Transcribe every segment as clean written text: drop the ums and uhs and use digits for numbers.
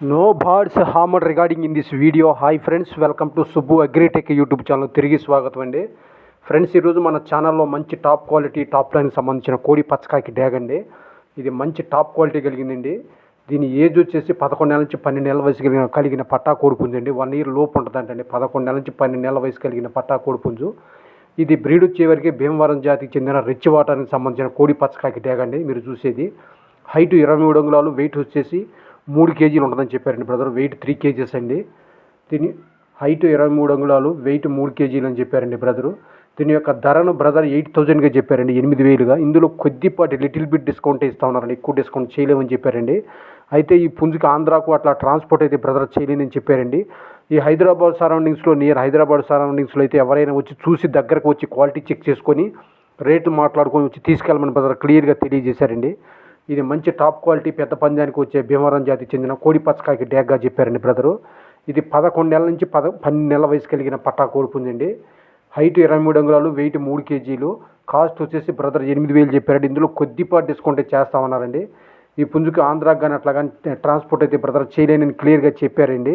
No birds harmed regarding in this video. Hi friends, welcome to Subbu agritech YouTube channel. తిరిగి స్వాగతం అండి. Friends, ఈరోజు మన ఛానల్లో మంచి టాప్ క్వాలిటీ టాప్ లైన్కి సంబంధించిన కోడి పచ్చకాకి డ్యాగ్ అండి. ఇది మంచి టాప్ క్వాలిటీ కలిగిందండి. దీని ఏజ్ వచ్చేసి 11 నెలల నుంచి 12 నెలల వయసు కలిగిన పట్టా కోడిపుంజండి. 1 ఇయర్ లోపు ఉంటుందంటండి. 11 నెలల నుంచి 12 నెలల వయసు కలిగిన పట్టా కోడిపుంజు. ఇది బ్రీడ్ వచ్చేవరకు భీమవరం జాతికి చెందిన రిచ్ వాటానికి సంబంధించిన కోడి పచ్చకాకి డ్యాగ్ అండి. మీరు చూసేది హైట్ 23 అంగుళాలు, వెయిట్ వచ్చేసి 3 కేజీలు ఉంటుందని చెప్పారండి బ్రదర్. వెయిట్ 3 కేజీస్ అండి. దీని హైట్ 23 అంగుళాలు, వెయిట్ 3 కేజీలు అని చెప్పారండి బ్రదరు. దీని యొక్క ధరను బ్రదర్ 8,000గా చెప్పారండి, 8,000గా. ఇందులో కొద్దిపాటి లిటిల్ బిట్ డిస్కౌంట్ ఇస్తా ఉన్నారండి, ఎక్కువ డిస్కౌంట్ చేయలేమని చెప్పారండి. అయితే ఈ పుంజుకి ఆంధ్రాకు అట్లా ట్రాన్స్పోర్ట్ అయితే బ్రదర్ చేయలేనని చెప్పారండి. ఈ హైదరాబాద్ సరౌండింగ్స్లో, నియర్ హైదరాబాద్ సరౌండింగ్స్లో అయితే ఎవరైనా వచ్చి చూసి దగ్గరకు వచ్చి క్వాలిటీ చెక్ చేసుకొని రేట్లు మాట్లాడుకొని వచ్చి తీసుకెళ్ళమని బ్రదర్ క్లియర్గా తెలియజేశారండి. ఇది మంచి టాప్ క్వాలిటీ పెద్ద పందానికి వచ్చే భీమవరం జాతికి చెందిన కోడి పచ్చకాకి డ్యాగ్గా చెప్పారండి బ్రదరు. ఇది 11 నెలల నుంచి 12 నెలల వయసు కలిగిన పట్టా కోడిపుంజండి. హైట్ 23 అంగుళాలు, వెయిట్ 3 కేజీలు. కాస్ట్ వచ్చేసి బ్రదర్ 8,000 చెప్పారండి. ఇందులో కొద్దిపాటి డిస్కౌంట్ చేస్తామన్నారండి. ఈ పుంజుకి ఆంధ్రాకి కానీ అట్లా కానీ ట్రాన్స్పోర్ట్ అయితే బ్రదర్ చేయలేని క్లియర్గా చెప్పారండి.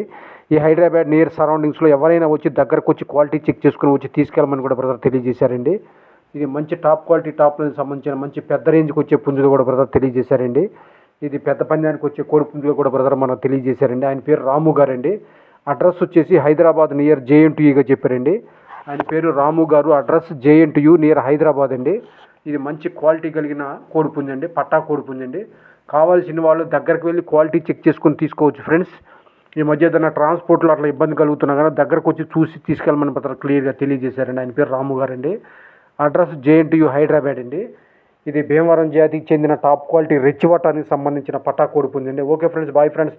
ఈ హైదరాబాద్ నియర్ సరౌండింగ్స్లో ఎవరైనా వచ్చి దగ్గరకు వచ్చి క్వాలిటీ చెక్ చేసుకుని వచ్చి తీసుకెళ్ళమని కూడా బ్రదర్ తెలియజేశారండి. ఇది మంచి టాప్ క్వాలిటీ టాప్ లైన్ సంబంధించిన మంచి పెద్ద రేంజ్కి వచ్చే పుంజులు కూడా బ్రదర్ తెలియజేశారండి. ఇది పెద్ద పందానికి వచ్చే కోడి పుంజులు కూడా బ్రదర్ మనకు తెలియజేశారండి. ఆయన పేరు రాము గారండి. అడ్రస్ వచ్చేసి హైదరాబాద్ నియర్ JNTUగా చెప్పారండి. ఆయన పేరు రాము గారు. అడ్రస్ JNTU నియర్ హైదరాబాద్ అండి. ఇది మంచి క్వాలిటీ కలిగిన కోడి పుంజండి, పట్టా కోడి పుంజండి. కావాల్సిన వాళ్ళు దగ్గరికి వెళ్ళి క్వాలిటీ చెక్ చేసుకొని తీసుకోవచ్చు ఫ్రెండ్స్. ఈ మధ్య ఏదైనా ట్రాన్స్పోర్ట్లో అట్లా ఇబ్బంది కలుగుతున్నా కానీ దగ్గరకు వచ్చి చూసి తీసుకెళ్ళమని బ్రదర్ క్లియర్గా తెలియజేశారండి. ఆయన పేరు రాము గారండి. అడ్రస్ JNTU హైదరాబాద్ అండి. ఇది భీమవరం జాతికి చెందిన టాప్ క్వాలిటీ రిచ్ వాటానికి సంబంధించిన పట్టా కోడి పుంజండి. Okay friends, bye friends.